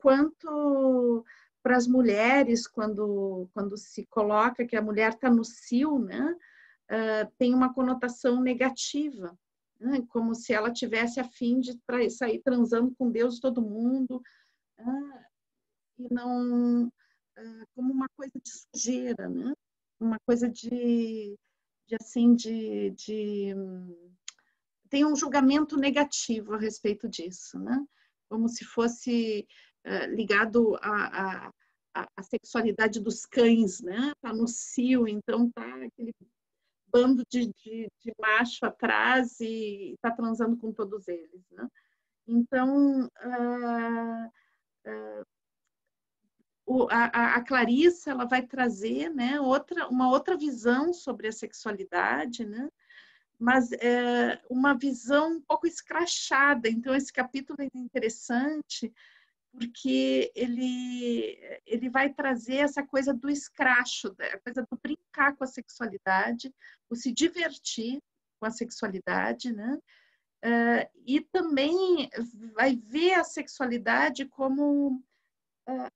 enquanto para as mulheres, quando se coloca que a mulher está no cio, né, tem uma conotação negativa, né, como se ela tivesse a fim de sair transando com Deus e todo mundo, e não como uma coisa de sujeira, né, uma coisa tem um julgamento negativo a respeito disso, né? Como se fosse ligado à sexualidade dos cães, né? Tá no cio, então tá aquele bando de macho atrás e tá transando com todos eles, né? Então, a Clarissa, ela vai trazer, né, uma outra visão sobre a sexualidade, né? Mas uma visão um pouco escrachada. Então, esse capítulo é interessante porque ele vai trazer essa coisa do escracho, a coisa do brincar com a sexualidade, o se divertir com a sexualidade, né? E também vai ver a sexualidade como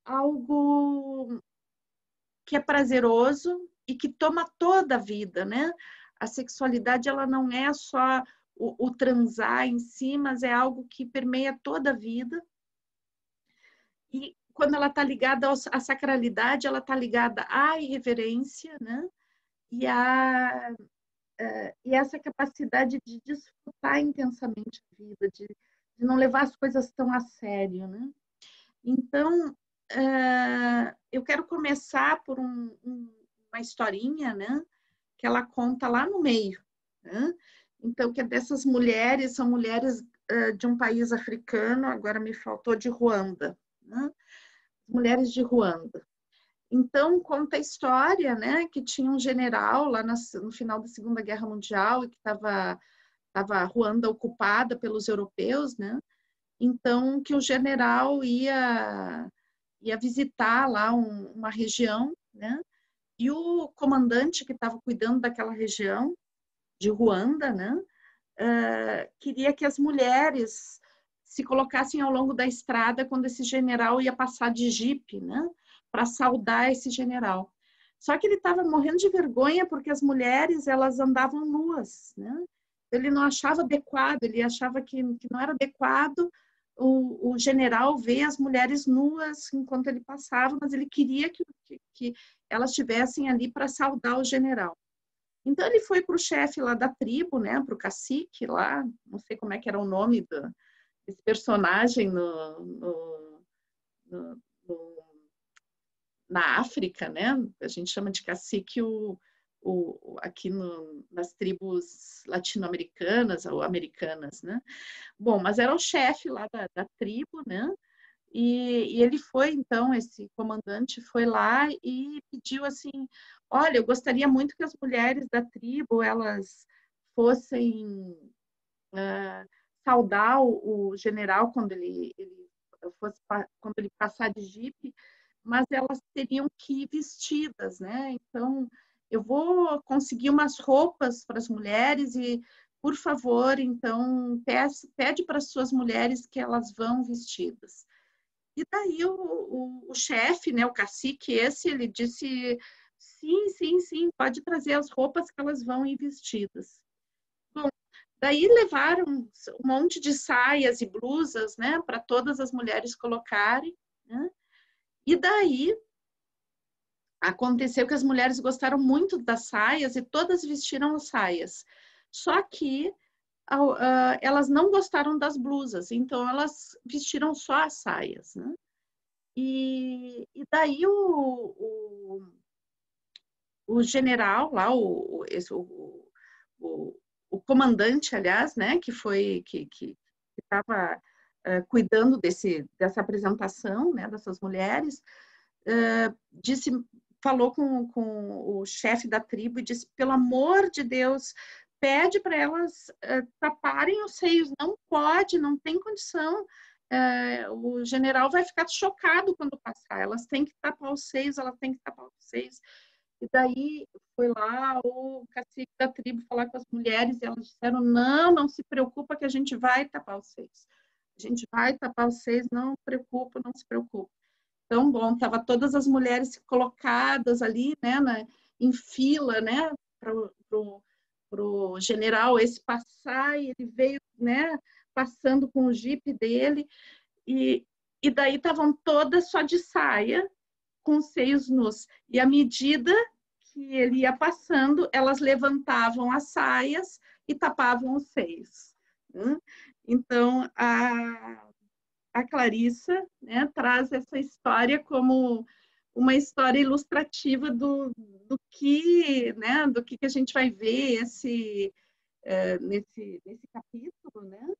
algo que é prazeroso e que toma toda a vida, né? A sexualidade, ela não é só o transar em si, mas é algo que permeia toda a vida. E quando ela está ligada à sacralidade, ela está ligada à irreverência, né? E essa capacidade de desfrutar intensamente a vida, de não levar as coisas tão a sério, né? Então, eu quero começar por uma historinha, né? Que ela conta lá no meio, né? Então, que é dessas mulheres, são mulheres de um país africano, agora me faltou de Ruanda, né? Mulheres de Ruanda. Então, conta a história, né? Que tinha um general lá no final da Segunda Guerra Mundial e que estava Ruanda ocupada pelos europeus, né? Então, que o general ia visitar lá uma região, né? E o comandante que estava cuidando daquela região de Ruanda, né? Queria que as mulheres se colocassem ao longo da estrada quando esse general ia passar de jipe, né? Para saudar esse general. Só que ele estava morrendo de vergonha porque as mulheres elas andavam nuas, né? Ele não achava adequado, ele achava que não era adequado o general ver as mulheres nuas enquanto ele passava, mas ele queria que elas estivessem ali para saudar o general. Então ele foi para o chefe lá da tribo, né, para o cacique lá, não sei como é que era o nome desse personagem na África, né? A gente chama de cacique aqui nas tribos latino-americanas ou americanas, né? Bom, mas era o chefe lá da tribo, né? E ele foi, então, esse comandante foi lá e pediu assim, olha, eu gostaria muito que as mulheres da tribo, elas fossem saudar o general quando quando ele passar de jipe, mas elas teriam que ir vestidas, né? Então, eu vou conseguir umas roupas para as mulheres e, por favor, então, pede para as suas mulheres que elas vão vestidas. E daí o chefe, né, o cacique ele disse, sim, sim, sim, pode trazer as roupas que elas vão ir vestidas. Bom, daí levaram um monte de saias e blusas, né, para todas as mulheres colocarem, né? E daí aconteceu que as mulheres gostaram muito das saias e todas vestiram as saias. Só que elas não gostaram das blusas, então elas vestiram só as saias, né? E daí o general lá, o comandante, aliás, né, que estava cuidando dessa apresentação, né, dessas mulheres, falou com o chefe da tribo e disse, pelo amor de Deus, pede para elas taparem os seios, não pode, não tem condição, o general vai ficar chocado quando passar, elas têm que tapar os seios, elas têm que tapar os seios. E daí foi lá o cacique da tribo falar com as mulheres e elas disseram, não se preocupa que a gente vai tapar os seios. A gente vai tapar vocês, não preocupa, não se preocupa. Então, bom, tava todas as mulheres colocadas ali, né, em fila, né, para o general esse passar, e ele veio, né, passando com o jipe dele, e daí estavam todas só de saia, com os seios nus. E à medida que ele ia passando, elas levantavam as saias e tapavam os seios. Então, a Clarissa, né, traz essa história como uma história ilustrativa do que, né, do que a gente vai ver nesse capítulo, né?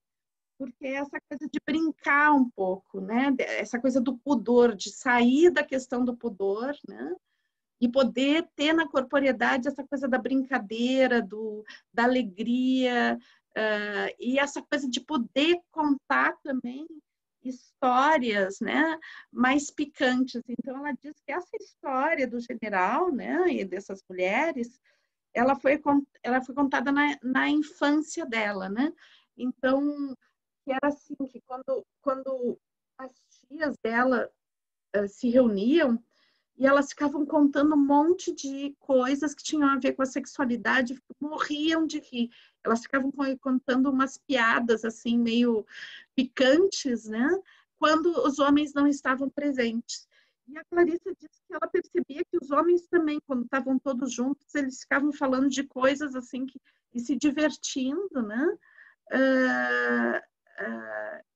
Porque é essa coisa de brincar um pouco, né? Essa coisa do pudor, de sair da questão do pudor, né? E poder ter na corporeidade essa coisa da brincadeira, da alegria, e essa coisa de poder contar também histórias, né, mais picantes. Então, ela diz que essa história do general, né, e dessas mulheres, ela foi contada na infância dela, né? Então, que era assim, que quando as tias dela se reuniam, e elas ficavam contando um monte de coisas que tinham a ver com a sexualidade, morriam de rir. Elas ficavam contando umas piadas assim meio picantes, né? Quando os homens não estavam presentes. E a Clarissa disse que ela percebia que os homens também, quando estavam todos juntos, eles ficavam falando de coisas assim e se divertindo, né?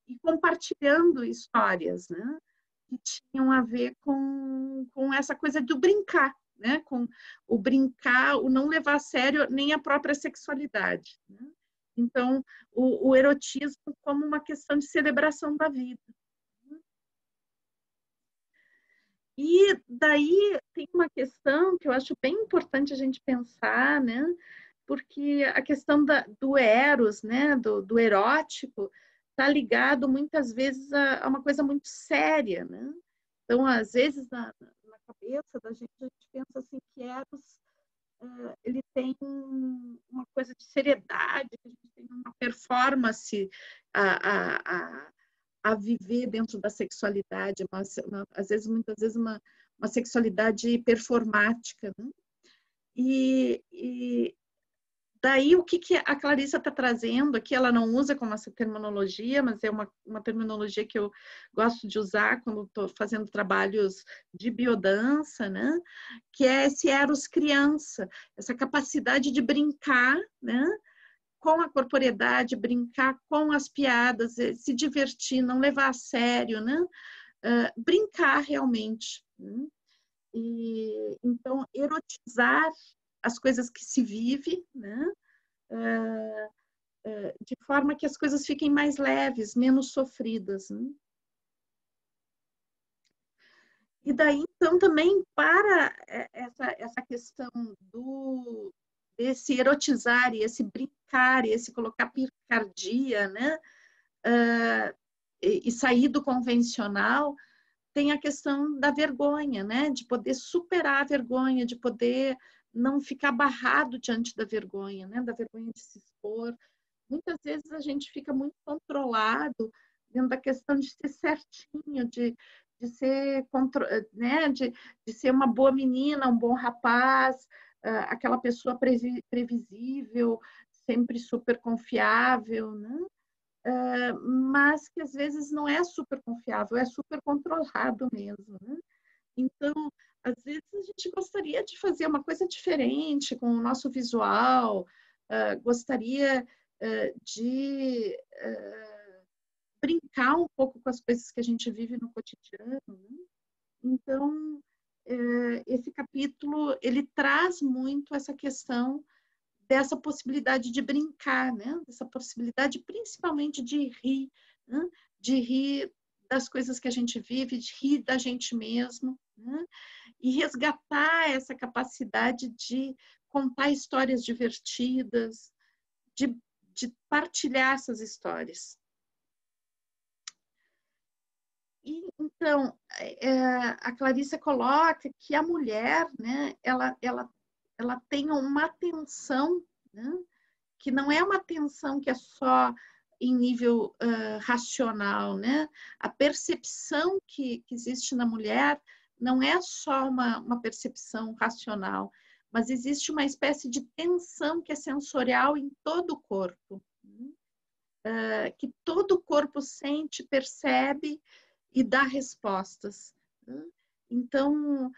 E compartilhando histórias, né? Que tinham a ver com essa coisa do brincar, né? Com o brincar, o não levar a sério nem a própria sexualidade, né? Então, o erotismo como uma questão de celebração da vida. E daí tem uma questão que eu acho bem importante a gente pensar, né? Porque a questão do eros, né? Do erótico, está ligado muitas vezes a uma coisa muito séria, né? Então, às vezes, na cabeça da gente, a gente pensa assim que eros ele tem uma coisa de seriedade, que a gente tem uma performance a viver dentro da sexualidade, às vezes, muitas vezes, uma sexualidade performática, né? E daí, o que a Clarissa está trazendo aqui, ela não usa como essa terminologia, mas é uma terminologia que eu gosto de usar quando estou fazendo trabalhos de biodança, né? Que é esse eros criança, essa capacidade de brincar, né? Com a corporeidade, brincar com as piadas, se divertir, não levar a sério, né? Brincar realmente. Né? E, então, erotizar as coisas que se vive, né? De forma que as coisas fiquem mais leves, menos sofridas. Né? E daí, então, também para essa questão desse erotizar e esse brincar, e esse colocar picardia, né? E sair do convencional, tem a questão da vergonha, né? De poder superar a vergonha, de poder não ficar barrado diante da vergonha, né? Da vergonha de se expor. Muitas vezes a gente fica muito controlado dentro da questão de ser certinho, de ser, né? de ser uma boa menina, um bom rapaz, aquela pessoa previsível, sempre super confiável, né? Mas que às vezes não é super confiável, é super controlado mesmo, né? Então, às vezes a gente gostaria de fazer uma coisa diferente com o nosso visual, gostaria de brincar um pouco com as coisas que a gente vive no cotidiano, né? Então, esse capítulo, ele traz muito essa questão dessa possibilidade de brincar, né? Dessa possibilidade principalmente de rir, né? De rir das coisas que a gente vive, de rir da gente mesmo, né? E resgatar essa capacidade de contar histórias divertidas, de partilhar essas histórias. E, então, a Clarissa coloca que a mulher, né, ela tem uma atenção, né, que não é uma atenção que é só em nível racional, né? A percepção que existe na mulher não é só uma percepção racional, mas existe uma espécie de tensão que é sensorial em todo o corpo, que todo o corpo sente, percebe e dá respostas. Então,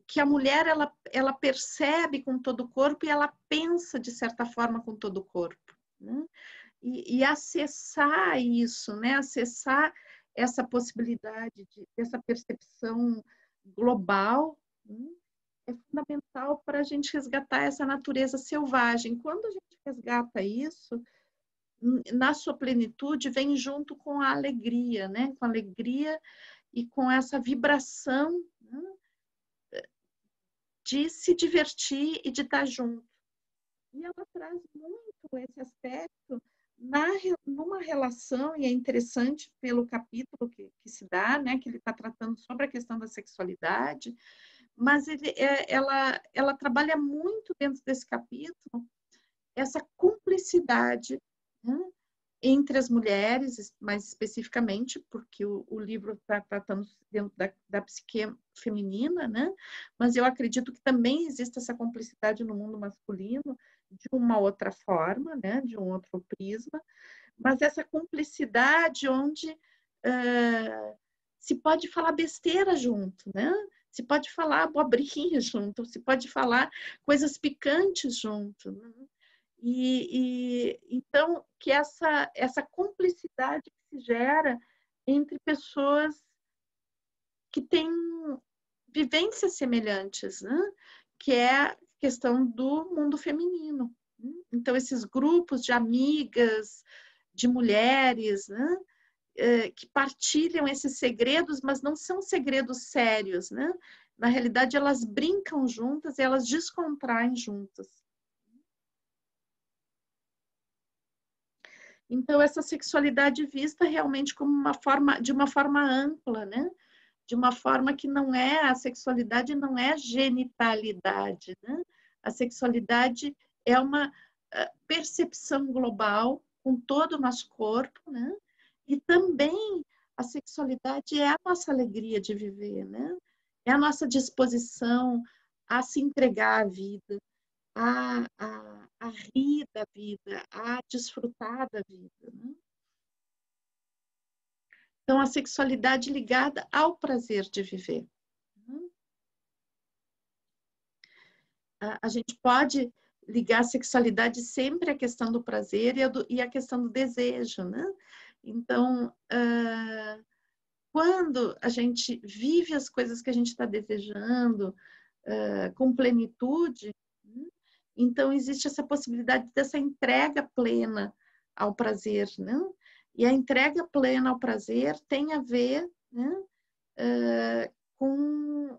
que a mulher ela percebe com todo o corpo e ela pensa de certa forma com todo o corpo, né? E acessar isso, né? Acessar essa possibilidade dessa percepção global, né? É fundamental para a gente resgatar essa natureza selvagem. Quando a gente resgata isso, na sua plenitude, vem junto com a alegria, né? Com a alegria e com essa vibração, né? De se divertir e de estar junto. E ela traz muito esse aspecto numa relação, e é interessante pelo capítulo que se dá, né, que ele está tratando sobre a questão da sexualidade, mas ela trabalha muito dentro desse capítulo essa cumplicidade, né, entre as mulheres, mais especificamente, porque o livro está tratando dentro da psique feminina, né? Mas eu acredito que também existe essa cumplicidade no mundo masculino, de uma outra forma, né? De um outro prisma, mas essa cumplicidade onde se pode falar besteira junto, né? Se pode falar abobrinha junto, se pode falar coisas picantes junto, né? Então, que essa cumplicidade que se gera entre pessoas que têm vivências semelhantes, né? Que é a questão do mundo feminino. Então, esses grupos de amigas, de mulheres, né? Que partilham esses segredos, mas não são segredos sérios, né? Na realidade, elas brincam juntas e elas descontraem juntas. Então, essa sexualidade vista realmente como de uma forma ampla, né? De uma forma que não é, a sexualidade não é genitalidade, né? A sexualidade é uma percepção global com todo o nosso corpo, né? E também a sexualidade é a nossa alegria de viver, né? É a nossa disposição a se entregar à vida, a rir da vida, a desfrutar da vida, né? Então, a sexualidade ligada ao prazer de viver. A gente pode ligar a sexualidade sempre à questão do prazer e à questão do desejo, né? Então, quando a gente vive as coisas que a gente está desejando com plenitude, né? Então existe essa possibilidade dessa entrega plena ao prazer, né? E a entrega plena ao prazer tem a ver, né, com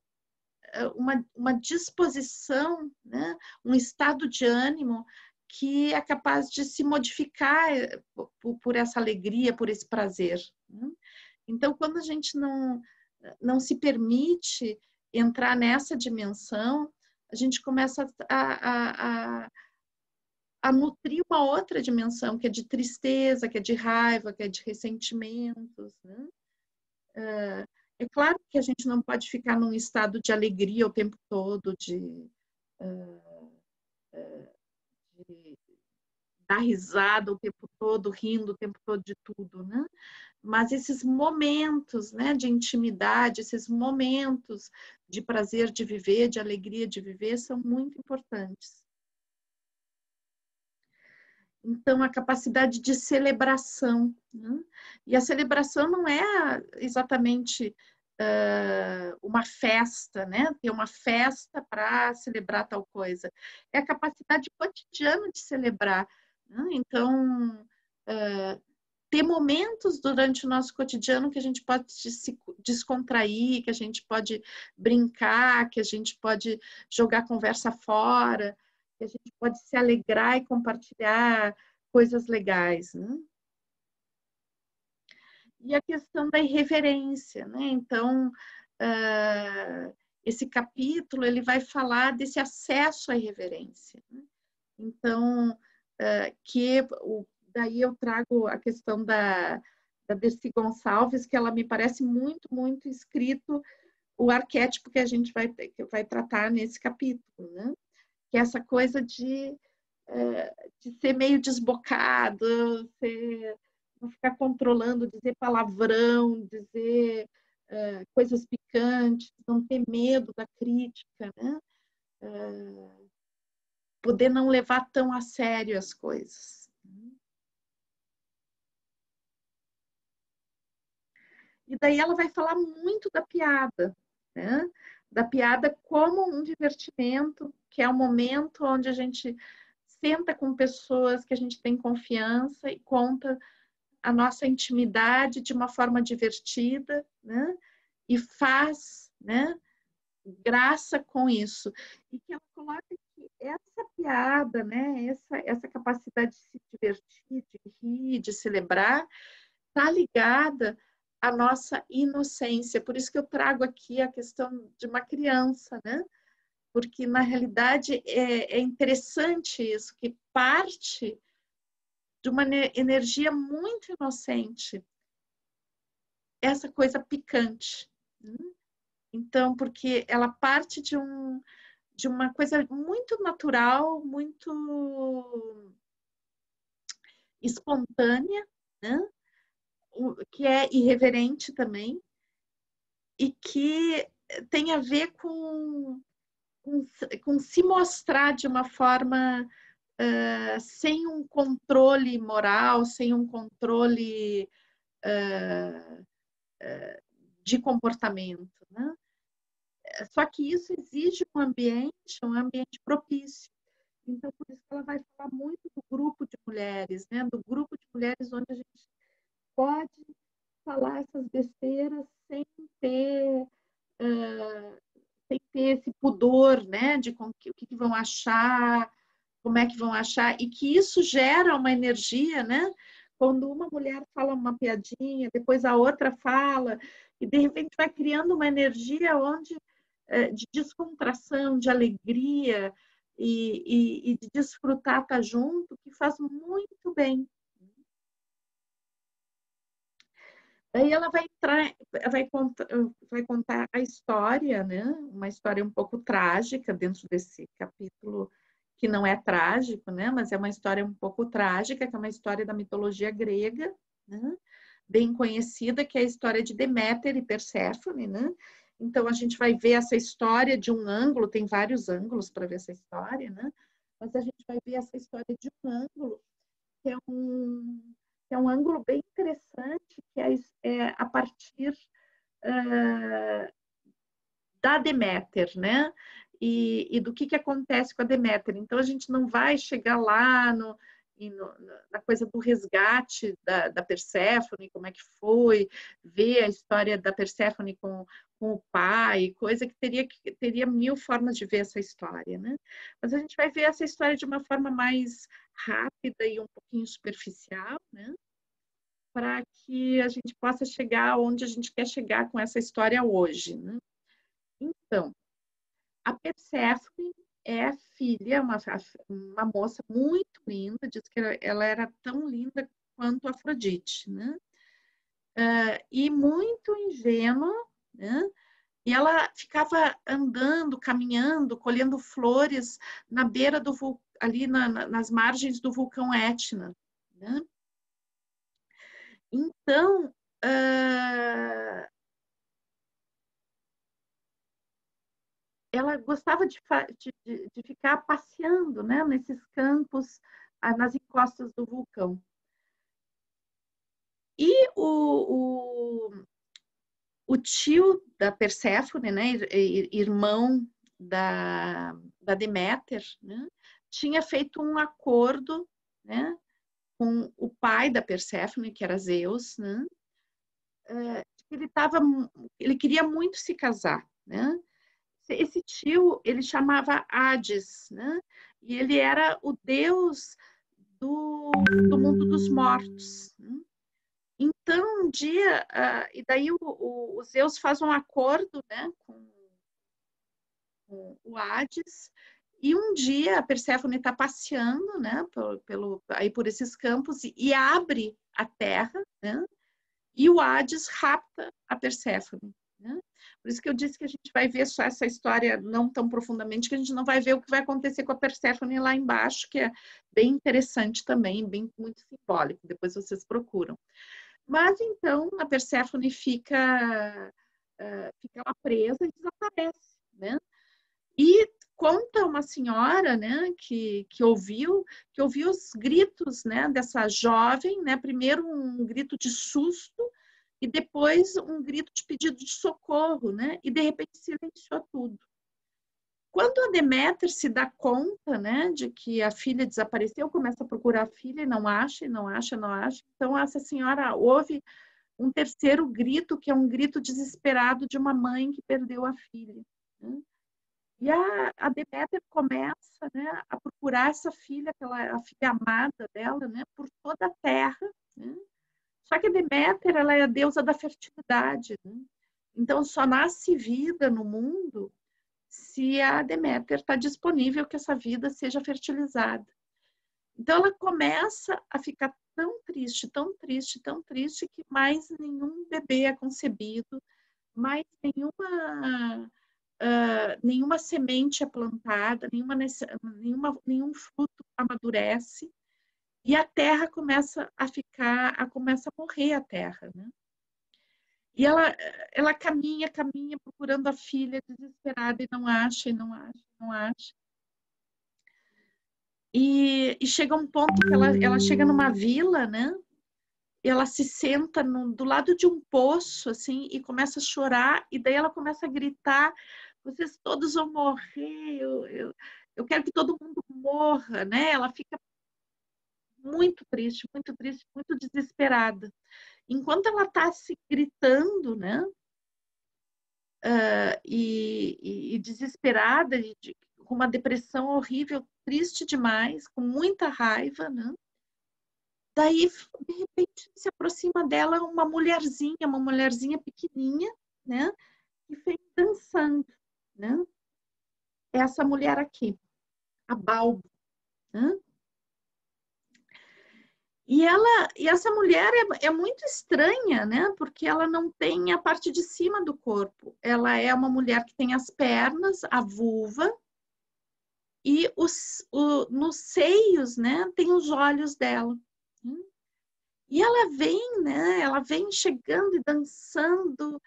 uma disposição, né, um estado de ânimo que é capaz de se modificar por essa alegria, por esse prazer, né? Então, quando a gente não se permite entrar nessa dimensão, a gente começa a nutrir uma outra dimensão, que é de tristeza, que é de raiva, que é de ressentimentos, né? É claro que a gente não pode ficar num estado de alegria o tempo todo, de dar risada o tempo todo, rindo o tempo todo de tudo, né? Mas esses momentos, né, de intimidade, esses momentos de prazer de viver, de alegria de viver, são muito importantes. Então, a capacidade de celebração, né? E a celebração não é exatamente uma festa, né? Ter uma festa para celebrar tal coisa. É a capacidade cotidiana de celebrar, né? Então, ter momentos durante o nosso cotidiano que a gente pode se descontrair, que a gente pode brincar, que a gente pode jogar a conversa fora, que a gente pode se alegrar e compartilhar coisas legais, né? E a questão da irreverência, né? Então, esse capítulo ele vai falar desse acesso à irreverência, né? Então, daí eu trago a questão da Dercy Gonçalves, que ela me parece muito, muito escrito o arquétipo que a gente vai tratar nesse capítulo, né? Que é essa coisa de ser meio desbocado, não ficar controlando, dizer palavrão, dizer coisas picantes, não ter medo da crítica, né? Poder não levar tão a sério as coisas. E daí ela vai falar muito da piada, né? Da piada como um divertimento, que é um momento onde a gente senta com pessoas que a gente tem confiança e conta a nossa intimidade de uma forma divertida, né? E faz, né? Graça com isso. E que ela coloca que essa piada, né? Essa capacidade de se divertir, de rir, de celebrar, está ligada à nossa inocência. Por isso que eu trago aqui a questão de uma criança, né? Porque, na realidade, é interessante isso, que parte de uma energia muito inocente, essa coisa picante. Então, porque ela parte de uma coisa muito natural, muito espontânea, né? Que é irreverente também, e que tem a ver com se mostrar de uma forma sem um controle moral, sem um controle de comportamento, né? Só que isso exige um ambiente propício. Então, por isso que ela vai falar muito do grupo de mulheres, né? Do grupo de mulheres onde a gente pode falar essas besteiras ter, uh, sem ter esse pudor, né? De o que vão achar, como é que vão achar, e que isso gera uma energia, né? Quando uma mulher fala uma piadinha, depois a outra fala, e de repente vai criando uma energia onde de descontração, de alegria e de desfrutar estar junto, que faz muito bem. Aí ela vai contar a história, né? Uma história um pouco trágica dentro desse capítulo, que não é trágico, né? Mas é uma história um pouco trágica, que é uma história da mitologia grega, né? Bem conhecida, que é a história de Deméter e Perséfone, né? Então a gente vai ver essa história de um ângulo, tem vários ângulos para ver essa história, né? Mas a gente vai ver essa história de um ângulo, que é um ângulo bem interessante, que é a partir da Deméter, né? E do que acontece com a Deméter. Então, a gente não vai chegar lá na coisa do resgate da Perséfone, como é que foi, ver a história da Perséfone com o pai, coisa que teria mil formas de ver essa história, né? Mas a gente vai ver essa história de uma forma mais rápida e um pouquinho superficial, né? Para que a gente possa chegar onde a gente quer chegar com essa história hoje, né? Então, a Perséfone é filha, uma moça muito linda, diz que ela era tão linda quanto Afrodite, né? E muito ingênua, né? E ela ficava andando, caminhando, colhendo flores na beira ali nas margens do vulcão Etna, né? Então, ela gostava de ficar passeando, né, nesses campos, nas encostas do vulcão. E o tio da Perséfone, né, irmão da Deméter, né, tinha feito um acordo, né, com o pai da Perséfone, que era Zeus, né, ele queria muito se casar, né? Esse tio, ele chamava Hades, né? E ele era o deus do mundo dos mortos. Né? Então, um dia, e daí o Zeus faz um acordo, né, com o Hades, E um dia a Perséfone está passeando, né, aí por esses campos e abre a terra, né, e o Hades rapta a Perséfone, né? Por isso que eu disse que a gente vai ver só essa história não tão profundamente, que a gente não vai ver o que vai acontecer com a Perséfone lá embaixo, que é bem interessante também, bem muito simbólico. Depois vocês procuram. Mas então a Perséfone fica lá presa e desaparece, né? E conta uma senhora, né, que ouviu os gritos, né, dessa jovem, né, primeiro um grito de susto e depois um grito de pedido de socorro, né, e de repente silenciou tudo. Quando a Deméter se dá conta, né, de que a filha desapareceu, começa a procurar a filha e não acha, não acha, não acha. Então essa senhora ouve um terceiro grito, que é um grito desesperado de uma mãe que perdeu a filha, né? E a Deméter começa, né, a procurar essa filha, a filha amada dela, né, por toda a terra, né? Só que a Deméter, ela é a deusa da fertilidade, né? Então só nasce vida no mundo se a Deméter está disponível que essa vida seja fertilizada. Então ela começa a ficar tão triste, tão triste, tão triste, que mais nenhum bebê é concebido, mais nenhuma semente é plantada, nenhum fruto amadurece, e a terra começa a morrer a terra, né? E ela caminha procurando a filha desesperada e não acha, e não acha, não acha. E chega um ponto que ela chega numa vila, né? E ela se senta do lado de um poço, assim, e começa a chorar, e daí ela começa a gritar: vocês todos vão morrer, eu quero que todo mundo morra, né? Ela fica muito triste, muito desesperada. Enquanto ela está se gritando, né? E desesperada, com uma depressão horrível, triste demais, com muita raiva, né? Daí, de repente, se aproxima dela uma mulherzinha pequenininha, né? Que vem dançando, né? Essa mulher aqui, a Balbo, né? E essa mulher é muito estranha, né? Porque ela não tem a parte de cima do corpo. Ela é uma mulher que tem as pernas, a vulva, e nos seios, né? Tem os olhos dela. Né? E ela vem, né? Ela vem chegando e dançando,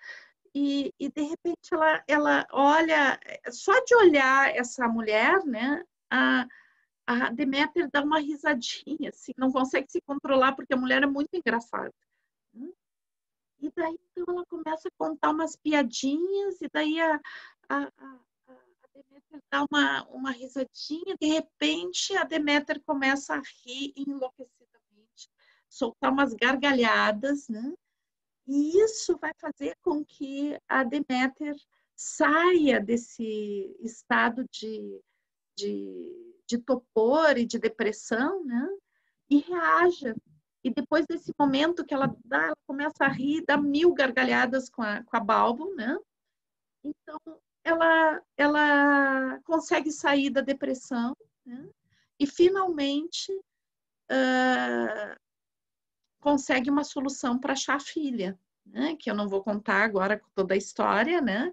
e de repente ela olha, só de olhar essa mulher, né? A Deméter dá uma risadinha, assim, não consegue se controlar, porque a mulher é muito engraçada. Né? E daí então ela começa a contar umas piadinhas, e daí a Deméter dá uma risadinha, de repente a Deméter começa a rir enlouquecidamente, soltar umas gargalhadas, né? E isso vai fazer com que a Deméter saia desse estado de torpor e de depressão, né? E reaja. E depois desse momento que ela começa a rir, dá 1000 gargalhadas com a Balbo, né? Então, ela consegue sair da depressão, né? E finalmente consegue uma solução para achar a filha, né? Que eu não vou contar agora toda a história, né?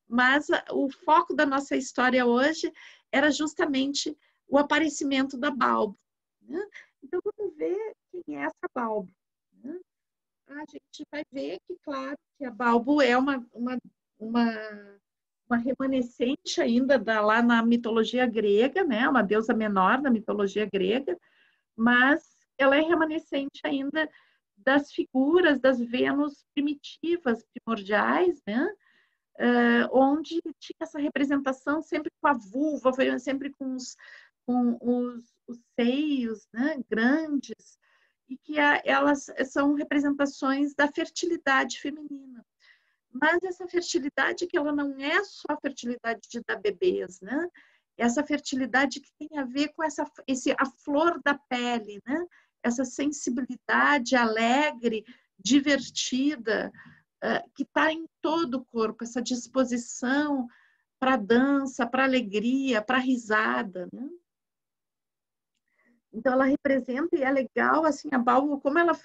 Mas o foco da nossa história hoje era justamente o aparecimento da Balbo. Né? Então, vamos ver quem é essa Balbo. Né? A gente vai ver que, claro, que a Balbo é uma remanescente ainda lá na mitologia grega, né? Uma deusa menor da mitologia grega, mas ela é remanescente ainda das figuras das Vênus primitivas, primordiais, né? Onde tinha essa representação sempre com a vulva, sempre com os seios, né, grandes, e que elas são representações da fertilidade feminina. Mas essa fertilidade que ela não é só a fertilidade de dar bebês, né? Essa fertilidade que tem a ver com a flor da pele, né? Essa sensibilidade alegre, divertida, que está em todo o corpo, essa disposição para dança, para alegria, para risada, né? Então, ela representa, e é legal, assim, a Balbo, como ela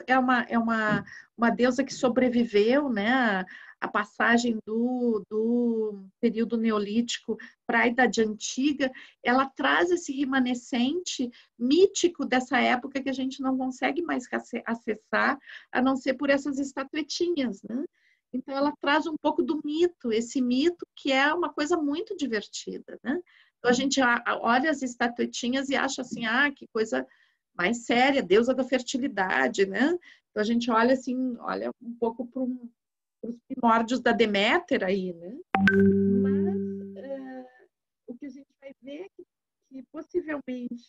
uma deusa que sobreviveu, né, a passagem do período neolítico para a Idade Antiga, ela traz esse remanescente mítico dessa época que a gente não consegue mais acessar, a não ser por essas estatuetinhas, né? Então, ela traz um pouco do mito, esse mito que é uma coisa muito divertida, né? Então, a gente olha as estatuetinhas e acha assim, ah, que coisa mais séria, deusa da fertilidade, né? Então, a gente olha assim, olha um pouco para os primórdios da Deméter aí, né? Mas o que a gente vai ver é que possivelmente,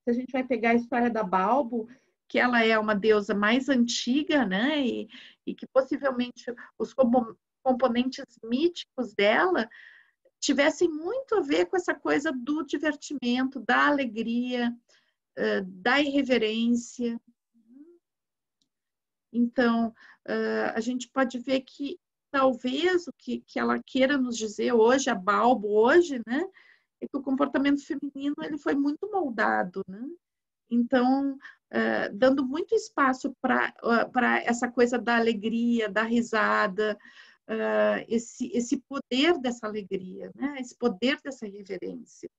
se a gente vai pegar a história da Balbo, que ela é uma deusa mais antiga, né? E que possivelmente os componentes míticos dela tivessem muito a ver com essa coisa do divertimento, da alegria, da irreverência. Então, a gente pode ver que talvez o que ela queira nos dizer hoje, a Balbo hoje, né, é que o comportamento feminino ele foi muito moldado, né? Então, dando muito espaço para essa coisa da alegria, da risada, esse poder dessa alegria, né? Esse poder dessa reverência.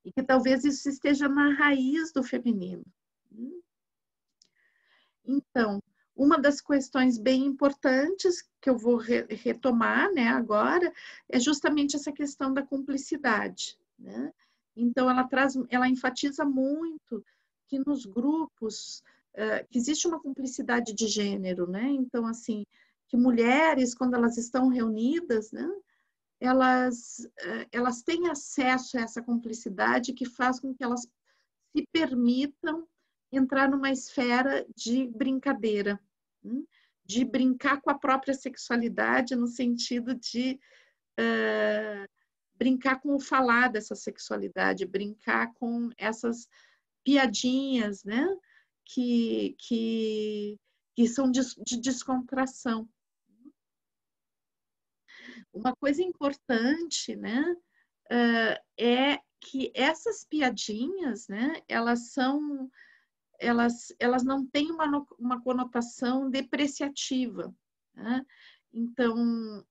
E que talvez isso esteja na raiz do feminino. Então, uma das questões bem importantes que eu vou retomar, né, agora, é justamente essa questão da cumplicidade, né? Então, ela enfatiza muito que nos grupos que existe uma cumplicidade de gênero, né? Então, assim, que mulheres, quando elas estão reunidas, né, elas têm acesso a essa cumplicidade que faz com que elas se permitam entrar numa esfera de brincadeira, de brincar com a própria sexualidade no sentido de brincar com o falar dessa sexualidade, brincar com essas piadinhas, né, que são de descontração. Uma coisa importante, né, é que essas piadinhas, né, elas não têm uma conotação depreciativa, né? Então,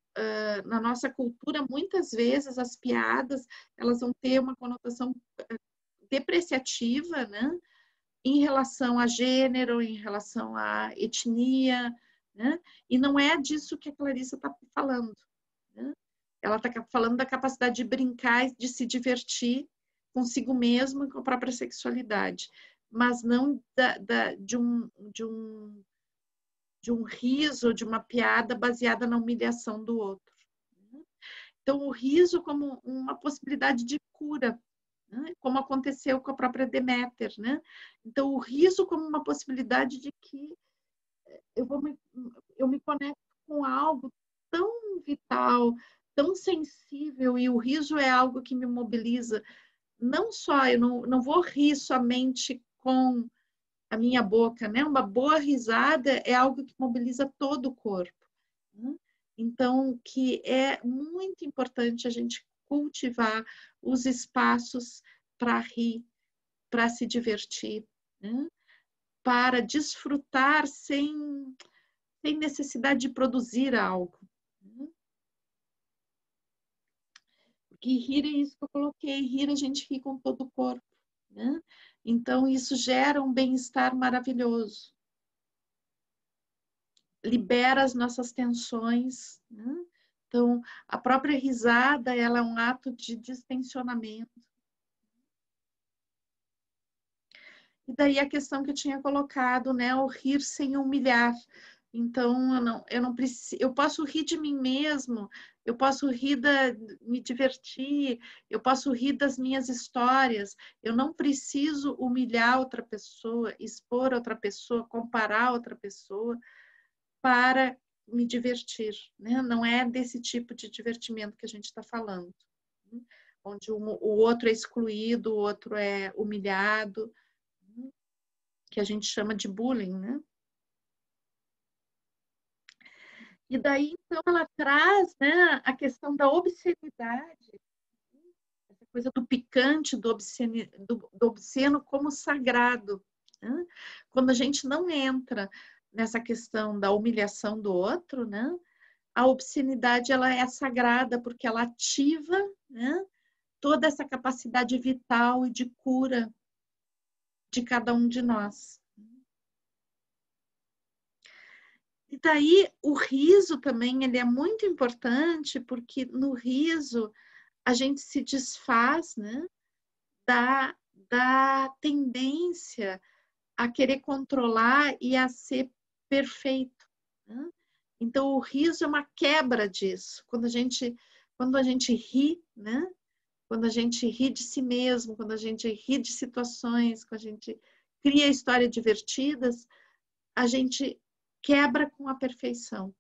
na nossa cultura, muitas vezes as piadas elas vão ter uma conotação depreciativa, né? Em relação a gênero, em relação à etnia, né? E não é disso que a Clarissa está falando, né? Ela está falando da capacidade de brincar, de se divertir consigo mesmo e com a própria sexualidade, mas não de um riso, de uma piada baseada na humilhação do outro. Então, o riso como uma possibilidade de cura, né? Como aconteceu com a própria Deméter, né? Então, o riso como uma possibilidade de que eu me conecto com algo tão vital, tão sensível, e o riso é algo que me mobiliza. Não só, eu não vou rir somente com a minha boca, né? Uma boa risada é algo que mobiliza todo o corpo, né? Então, que é muito importante a gente cultivar os espaços para rir, para se divertir, né? Para desfrutar sem necessidade de produzir algo. Porque rir é isso que eu coloquei, rir a gente ri com todo o corpo, né? Então, isso gera um bem-estar maravilhoso. Libera as nossas tensões, né? Então, a própria risada, ela é um ato de distensionamento. E daí a questão que eu tinha colocado, né? O rir sem humilhar. Então, eu não preciso, eu posso rir de mim mesmo, eu posso me divertir, eu posso rir das minhas histórias. Eu não preciso humilhar outra pessoa, expor outra pessoa, comparar outra pessoa para me divertir, né? Não é desse tipo de divertimento que a gente está falando, né? Onde o outro é excluído, o outro é humilhado, que a gente chama de bullying, né? E daí, então, ela traz, né, a questão da obscenidade, essa coisa do picante, do obsceno como sagrado, né? Quando a gente não entra nessa questão da humilhação do outro, né, a obscenidade ela é sagrada porque ela ativa, né, toda essa capacidade vital e de cura de cada um de nós. E daí o riso também ele é muito importante porque no riso a gente se desfaz, né, da, da tendência a querer controlar e a ser perfeito, né? Então o riso é uma quebra disso. Quando a gente ri, né? Quando a gente ri de si mesmo, quando a gente ri de situações, quando a gente cria histórias divertidas, a gente quebra com a perfeição.